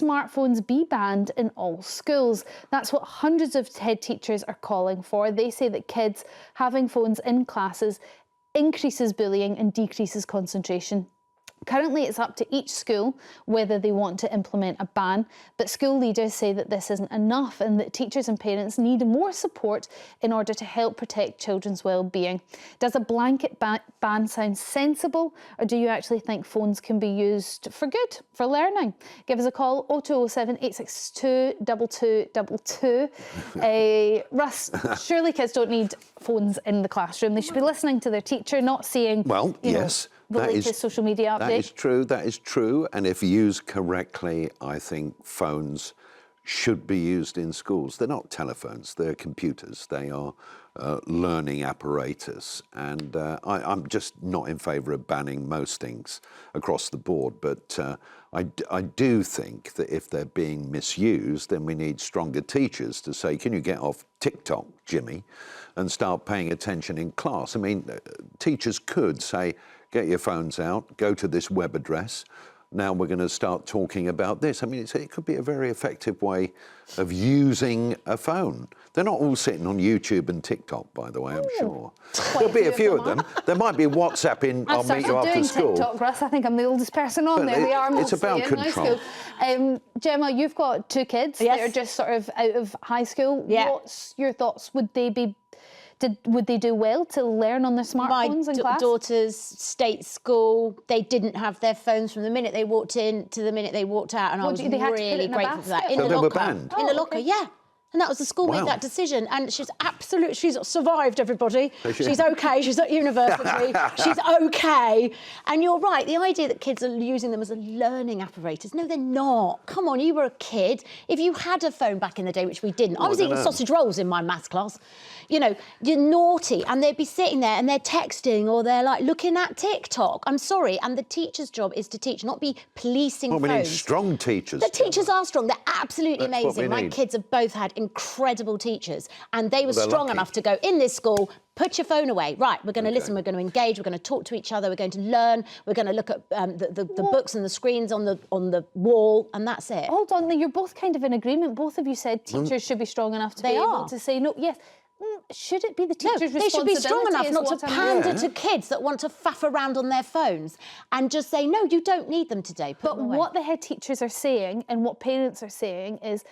smartphones be banned in all schools? That's what hundreds of head teachers are calling for. They say that kids having phones in classes increases bullying and decreases concentration. Currently, it's up to each school whether they want to implement a ban, but school leaders say that this isn't enough and that teachers and parents need more support in order to help protect children's well-being. Does a blanket ban sound sensible, or do you actually think phones can be used for good, for learning? Give us a call, 0207 862 2222. Russ, surely kids don't need phones in the classroom. They should be listening to their teacher, not seeing, yes. the latest social media update. That is true. And if used correctly, I think phones should be used in schools. They're not telephones, they're computers. They are learning apparatus. And I'm just not in favour of banning most things across the board. But I do think that if they're being misused, then we need stronger teachers to say, can you get off TikTok, Jimmy, and start paying attention in class? I mean, teachers could say, get your phones out, go to this web address. Now we're going to start talking about this. I mean, it could be a very effective way of using a phone. They're not all sitting on YouTube and TikTok, by the way, I'm sure. There'll be a few of them. There might be WhatsApp in, I'll meet you after school. TikTok, Russ. I think I'm the oldest person on there. We are it's about control. Gemma, you've got two kids. Yes. They're just sort of out of high school. Yeah. What's your thoughts? Would they do well to learn on their smartphones in class? My daughter's state school, they didn't have their phones from the minute they walked in to the minute they walked out, and I was really grateful for that. So they were banned? In the locker, yeah. And that was the school made that decision, and she's survived, everybody. She's okay, she's at university, she's okay. And you're right, the idea that kids are using them as a learning apparatus, no, they're not. Come on, you were a kid. If you had a phone back in the day, which we didn't, I was eating sausage rolls in my maths class. You know, you're naughty, and they'd be sitting there and they're texting or they're like looking at TikTok. I'm sorry, and the teacher's job is to teach, not be policing phones. We need strong teachers. The teachers are strong, they're absolutely amazing. My kids have both had incredible teachers, and they were strong enough to go in this school, put your phone away. Right, we're going to listen, we're going to engage, we're going to talk to each other, we're going to learn, we're going to look at the books and the screens on the wall, and that's it. Hold on, you're both kind of in agreement. Both of you said teachers should be strong enough to be able to say no. Yes. Should it be the teacher's responsibility? They should be strong enough not to pander to kids that want to faff around on their phones and just say, no, you don't need them today. But what the head teachers are saying and what parents are saying is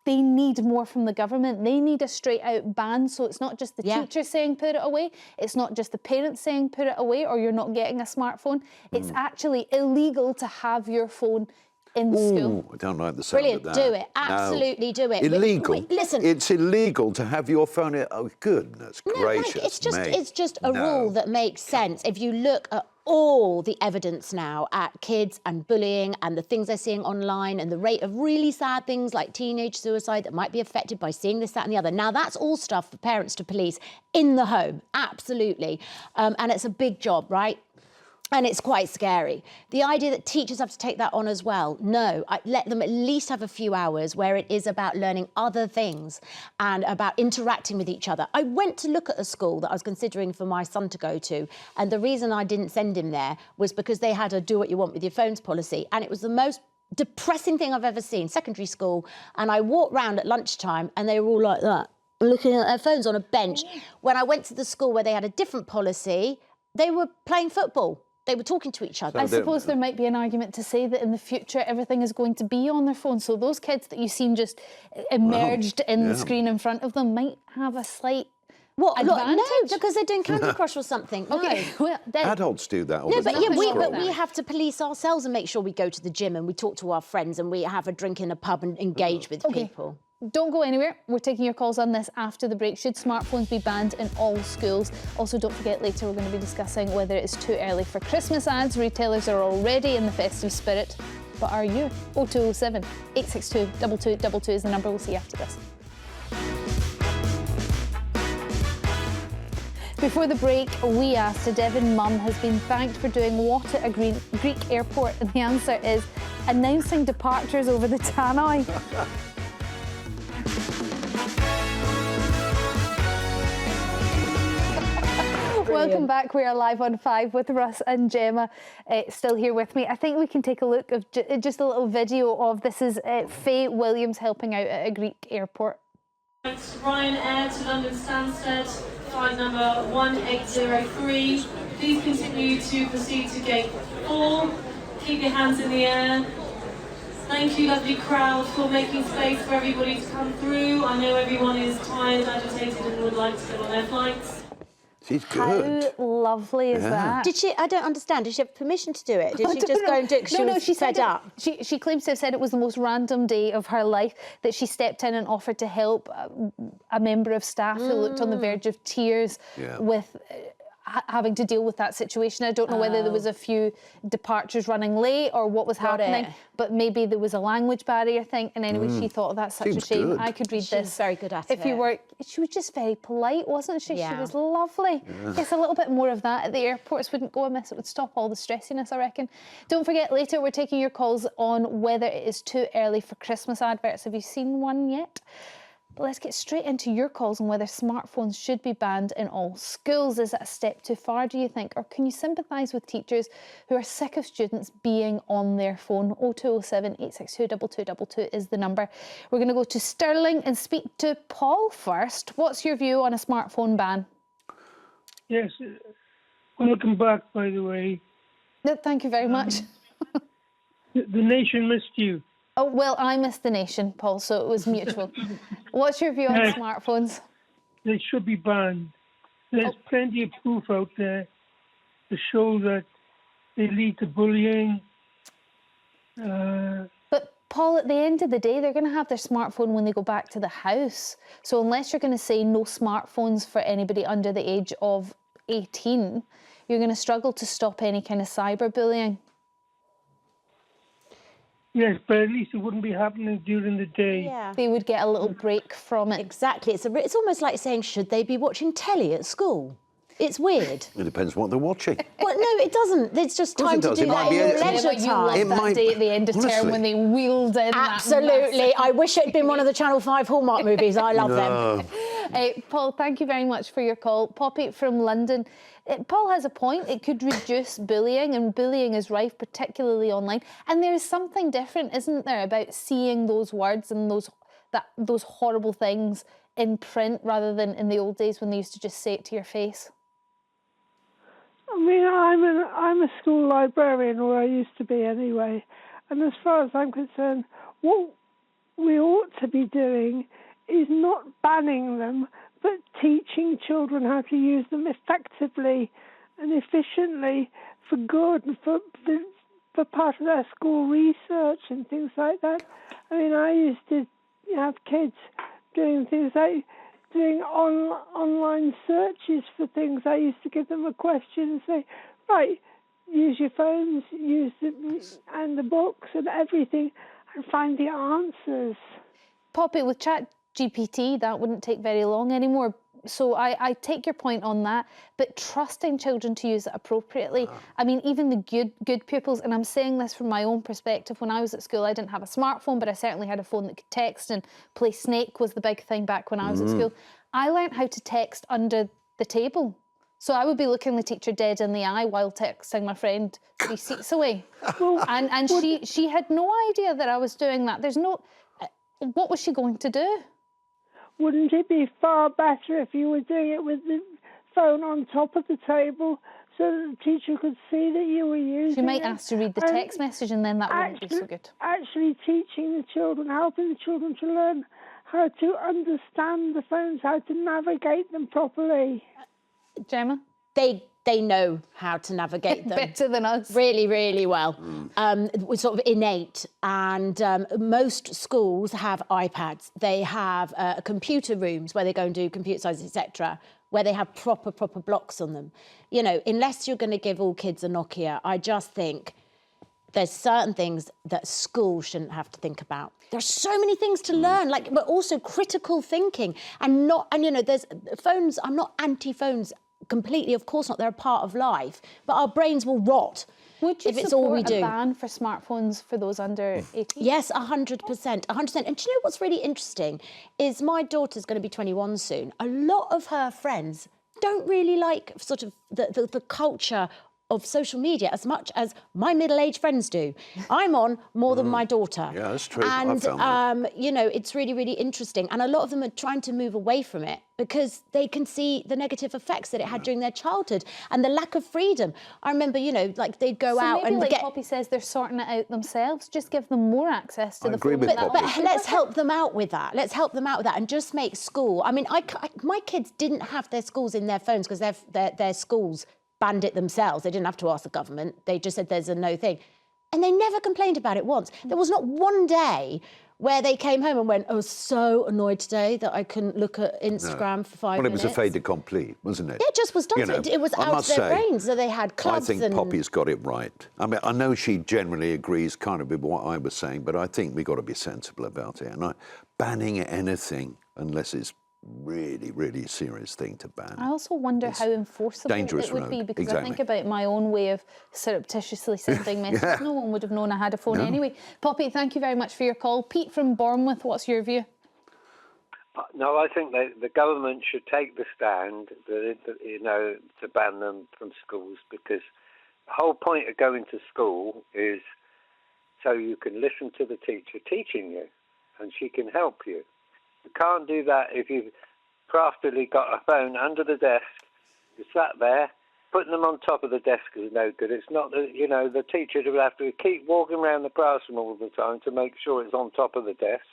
they need more from the government. They need a straight out ban. So it's not just the teacher saying put it away. It's not just the parents saying put it away or you're not getting a smartphone. It's actually illegal to have your phone in school. I don't like the sound of that. Brilliant, do it. Absolutely do it. Illegal? Listen. It's illegal to have your phone... Oh, goodness gracious It's just a rule that makes sense. If you look at all the evidence now at kids and bullying and the things they're seeing online and the rate of really sad things like teenage suicide that might be affected by seeing this, that and the other. Now, that's all stuff for parents to police in the home, absolutely. And it's a big job, right? And it's quite scary. The idea that teachers have to take that on as well, no. Let them at least have a few hours where it is about learning other things and about interacting with each other. I went to look at a school that I was considering for my son to go to, and the reason I didn't send him there was because they had a do what you want with your phones policy, and it was the most depressing thing I've ever seen, secondary school, and I walked round at lunchtime and they were all like that, looking at their phones on a bench. When I went to the school where they had a different policy, they were playing football. They were talking to each other. I suppose there might be an argument to say that in the future everything is going to be on their phone. So those kids that you've seen just immersed in the screen in front of them might have a slight advantage. No, because they're doing Candy Crush or something. Okay, well, adults do that all the time. But we have to police ourselves and make sure we go to the gym and we talk to our friends and we have a drink in a pub and engage with people. Don't go anywhere. We're taking your calls on this after the break. Should smartphones be banned in all schools? Also, don't forget, later we're going to be discussing whether it's too early for Christmas ads. Retailers are already in the festive spirit. But are you? 0207 862 2222 is the number. We'll see you after this. Before the break, we asked, a Devon mum has been thanked for doing what at a Greek airport? And the answer is announcing departures over the tannoy. Welcome back. We are live on 5 with Russ and Gemma still here with me. I think we can take a look of just a little video of this is Faye Williams helping out at a Greek airport. Ryanair to London Stansted, flight number 1803. Please continue to proceed to gate 4. Keep your hands in the air. Thank you, lovely crowd, for making space for everybody to come through. I know everyone is tired, agitated, and would like to get on their flights. She's good. How lovely is that? Did she? I don't understand. Did she have permission to do it? Did she just go and do it because she was fed up? She claims to have said it was the most random day of her life, that she stepped in and offered to help a member of staff who looked on the verge of tears with having to deal with that situation. I don't know whether there was a few departures running late or what was happening, but maybe there was a language barrier thing. And anyway, she thought, that's such a shame. Good. I could read She this. was very good at If it. you were, she was just very polite, wasn't she? Yeah. She was lovely. Yes, a little bit more of that at the airports wouldn't go amiss. It would stop all the stressiness, I reckon. Don't forget, later we're taking your calls on whether it is too early for Christmas adverts. Have you seen one yet? But let's get straight into your calls on whether smartphones should be banned in all schools. Is that a step too far, do you think? Or can you sympathise with teachers who are sick of students being on their phone? 0207 862 2222 is the number. We're going to go to Stirling and speak to Paul first. What's your view on a smartphone ban? Yes, welcome back, by the way. No, thank you very much. The nation missed you. Oh, well, I missed the nation, Paul, so it was mutual. What's your view on smartphones? They should be banned. There's plenty of proof out there to show that they lead to bullying. But Paul, at the end of the day, they're going to have their smartphone when they go back to the house. So unless you're going to say no smartphones for anybody under the age of 18, you're going to struggle to stop any kind of cyberbullying. Yes, but at least it wouldn't be happening during the day. Yeah. They would get a little break from it. Exactly. It's almost like saying, should they be watching telly at school? It's weird. It depends what they're watching. Well, no, it doesn't. It's just course time it to does. do It that might in be your a- leisure You time. loved that day at the end of term honestly. when they wheeled in. Absolutely. I wish it had been one of the Channel 5 Hallmark movies. I love them. Paul, thank you very much for your call. Poppy from London. Paul has a point. It could reduce bullying, and bullying is rife, particularly online. And there is something different, isn't there, about seeing those words and those horrible things in print rather than in the old days when they used to just say it to your face. I mean, I'm a school librarian, or I used to be anyway. And as far as I'm concerned, what we ought to be doing is not banning them, but teaching children how to use them effectively and efficiently for good and for part of their school research and things like that. I mean, I used to have kids doing things like doing online searches for things. I used to give them a question and say, right, use your phones, use and the books and everything, and find the answers. Poppy, with ChatGPT, that wouldn't take very long anymore. So I take your point on that, but trusting children to use it appropriately. I mean, even the good pupils, and I'm saying this from my own perspective, when I was at school, I didn't have a smartphone, but I certainly had a phone that could text, and play Snake was the big thing back when I was at school. I learned how to text under the table. So I would be looking the teacher dead in the eye while texting my friend 3 seats away. And she had no idea that I was doing that. There's no... What was she going to do? Wouldn't it be far better if you were doing it with the phone on top of the table so that the teacher could see that you were using it? She might ask to read the text message, and then that wouldn't be so good. Actually teaching the children, helping the children to learn how to understand the phones, how to navigate them properly. Gemma? They know how to navigate them. Better than us. Really, really well. It's sort of innate. And most schools have iPads. They have computer rooms where they go and do computer science, etc., where they have proper blocks on them. You know, unless you're going to give all kids a Nokia, I just think there's certain things that schools shouldn't have to think about. There's so many things to learn, but also critical thinking. And you know, there's phones, I'm not anti-phones completely, of course not, they're a part of life, but our brains will rot Would you if it's all we support do. a ban for smartphones for those under 18? Yes, 100%, 100%. And do you know what's really interesting is my daughter's going to be 21 soon. A lot of her friends don't really like sort of the culture of social media as much as my middle-aged friends do. I'm on more than my daughter. Yeah, that's true. And, I've found that. you know, it's really, really interesting. And a lot of them are trying to move away from it because they can see the negative effects that it had during their childhood and the lack of freedom. I remember, you know, like they'd go out maybe and like get... Poppy says, they're sorting it out themselves. Just give them more access to I the agree phone. with Poppy. But let's help them out with that. Let's help them out with that and just make school. I mean, my kids didn't have their schools in their phones because their schools banned it themselves. They didn't have to ask the government. They just said there's a no thing. And they never complained about it once. There was not one day where they came home and went, I was so annoyed today that I couldn't look at Instagram for 5 minutes. Well, it was a fait accompli, wasn't it? It just was done. You know, It was I out must of their say, brains. So they had clubs. I think Poppy's got it right. I mean, I know she generally agrees kind of with what I was saying, but I think we've got to be sensible about it. And banning anything, unless it's really, really serious thing to ban. I also wonder how enforceable dangerous it would road. be, because Exactly. I think about my own way of surreptitiously sending messages. No one would have known I had a phone anyway. Poppy, thank you very much for your call. Pete from Bournemouth, what's your view? No, I think the government should take the stand, you know, to ban them from schools, because the whole point of going to school is so you can listen to the teacher teaching you, and she can help you. You can't do that if you've craftily got a phone under the desk. You sat there, putting them on top of the desk is no good. It's not, you know, the teacher will have to keep walking around the classroom all the time to make sure it's on top of the desk.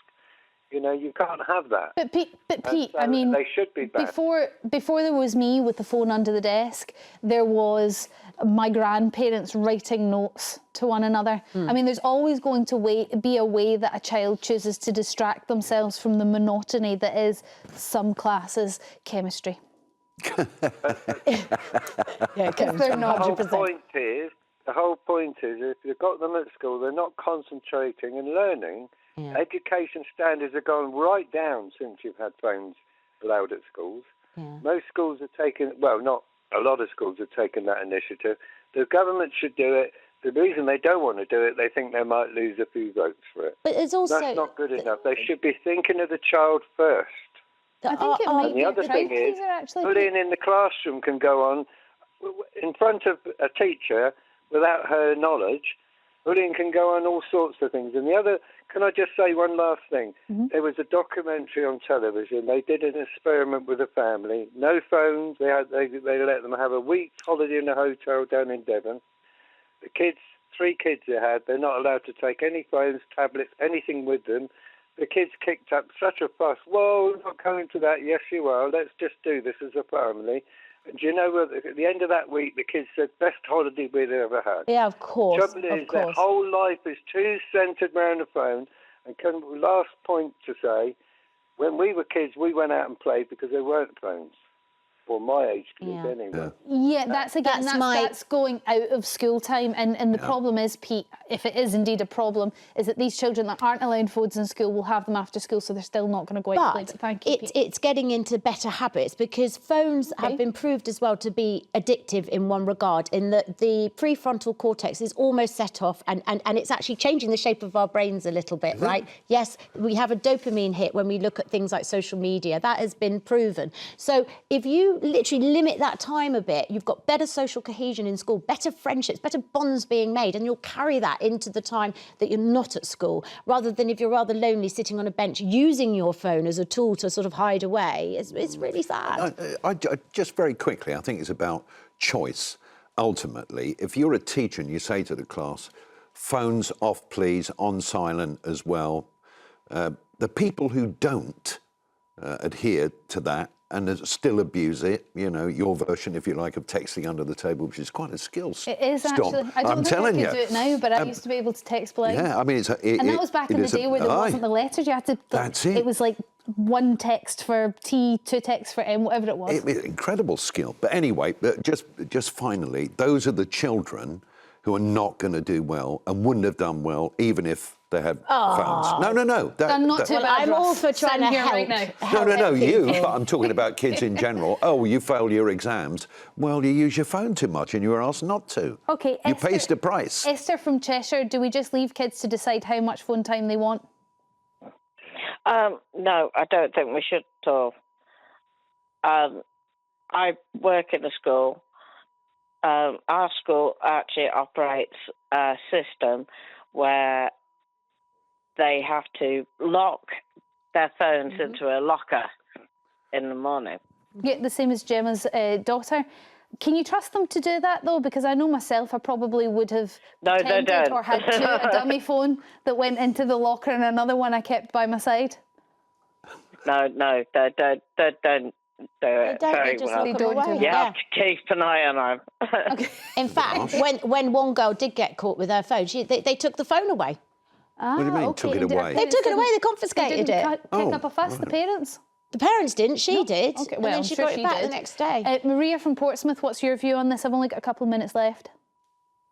You know, you can't have that. But Pete, So I mean, they should be banned. Before there was me with the phone under the desk, there was my grandparents writing notes to one another. I mean, there's always going to be a way that a child chooses to distract themselves from the monotony that is some classes chemistry. Yeah, They're not 100%. The whole point is, if you've got them at school, they're not concentrating and learning. Yeah. Education standards have gone right down since you've had phones allowed at schools. Yeah. Most schools have taken, well, not a lot of schools have taken that initiative. The government should do it. The reason they don't want to do it, they think they might lose a few votes for it. But it's also... That's not good enough. They should be thinking of the child first. I think it might And be the other thing is, actually. bullying in the classroom can go on in front of a teacher without her knowledge. Bullying can go on all sorts of things. And the other, can I just say one last thing? There was a documentary on television. They did an experiment with a family. No phones. They let them have a week's holiday in a hotel down in Devon. The kids, 3 kids they had, they're not allowed to take any phones, tablets, anything with them. The kids kicked up such a fuss. Whoa, we're not going to that. Yes, you are. Let's just do this as a family. And do you know what? At the end of that week, the kids said, best holiday we'd ever had. Yeah, of course. The trouble is, their whole life is too centred around the phone. And last point to say, when we were kids, we went out and played because there weren't phones. For my age group, anyway. Yeah, that's going out of school time. And the problem is, Pete, if it is indeed a problem, is that these children that aren't allowed phones in school will have them after school, so they're still not going to go out and play. But thank you, Pete. It's getting into better habits, because phones have been proved as well to be addictive in one regard, in that the prefrontal cortex is almost set off, and it's actually changing the shape of our brains a little bit, right? Yes, we have a dopamine hit when we look at things like social media. That has been proven. So if you literally limit that time a bit, you've got better social cohesion in school, better friendships, better bonds being made, and you'll carry that into the time that you're not at school, rather than if you're rather lonely sitting on a bench using your phone as a tool to sort of hide away. It's really sad. I just very quickly, I think it's about choice. Ultimately, if you're a teacher and you say to the class, phones off please, on silent as well, the people who don't adhere to that and still abuse it, you know, your version, if you like, of texting under the table, which is quite a skill. It is actually. I don't think I can do it now, but I used to be able to text blind. Yeah, I mean, and that was back in the day where there wasn't the letters. You had to. That's it. It was like 1 text for T, 2 texts for M, whatever it was. Incredible skill. But anyway, just finally, those are the children who are not going to do well and wouldn't have done well even if they had phones. No. I'm all for trying to help. Right now. No, you. But I'm talking about kids in general. Oh, you failed your exams. Well, you use your phone too much and you were asked not to. Okay, you paid the price. Esther from Cheshire, do we just leave kids to decide how much phone time they want? No, I don't think we should at all. I work in a school. Our school actually operates a system where they have to lock their phones into a locker in the morning. Yeah, the same as Gemma's daughter. Can you trust them to do that though? Because I know myself, I probably would have pretended or had a dummy phone that went into the locker and another one I kept by my side. No, they don't do it very well. You have to keep an eye on them. Okay. In fact, when one girl did get caught with her phone, they took the phone away. Ah, What do you mean, okay. took it away? They took it away, they confiscated They it. didn't pick up a fuss, the parents? The parents didn't, she did. Okay, and well, then I'm she sure got it she back did. the next day. Maria from Portsmouth, what's your view on this? I've only got a couple of minutes left.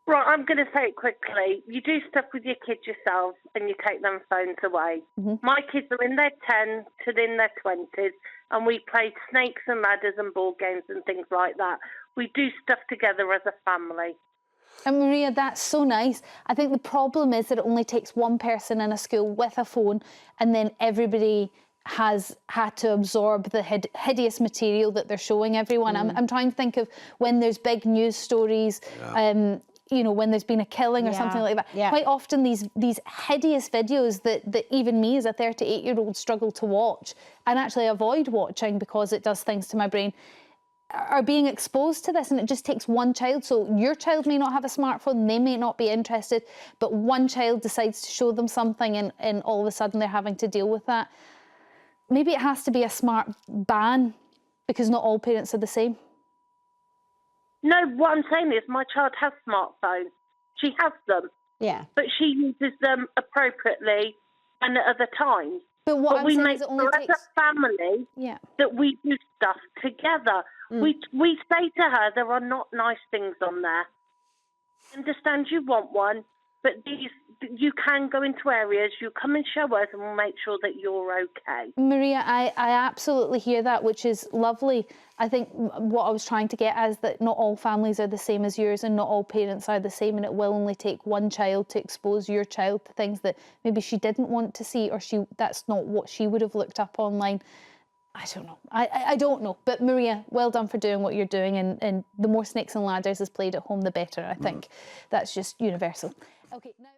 Right, I'm going to say it quickly. You do stuff with your kids yourself and you take them phones away. My kids are in their 10s to in their 20s and we play snakes and ladders and board games and things like that. We do stuff together as a family. And Maria, that's so nice. I think the problem is that it only takes one person in a school with a phone and then everybody has had to absorb the hideous material that they're showing everyone. I'm trying to think of when there's big news stories, you know, when there's been a killing or something like that. Quite often these hideous videos that even me as a 38-year-old struggle to watch and actually avoid watching because it does things to my brain, are being exposed to this, and it just takes one child. So your child may not have a smartphone, they may not be interested, but one child decides to show them something and all of a sudden they're having to deal with that. Maybe it has to be a smart ban because not all parents are the same. No, what I'm saying is my child has smartphones. She has them. Yeah. But she uses them appropriately and at other times. But what I'm we saying make is it only sure takes... as a family that we do stuff together. We say to her there are not nice things on there. I understand you want one, but you can go into areas, you come and show us and we'll make sure that you're okay. Maria, I absolutely hear that, which is lovely. I think what I was trying to get at is that not all families are the same as yours and not all parents are the same, and it will only take one child to expose your child to things that maybe she didn't want to see, or that's not what she would have looked up online. I don't know. I don't know. But Maria, well done for doing what you're doing, and the more snakes and ladders is played at home, the better, I think. That's just universal. Okay, now...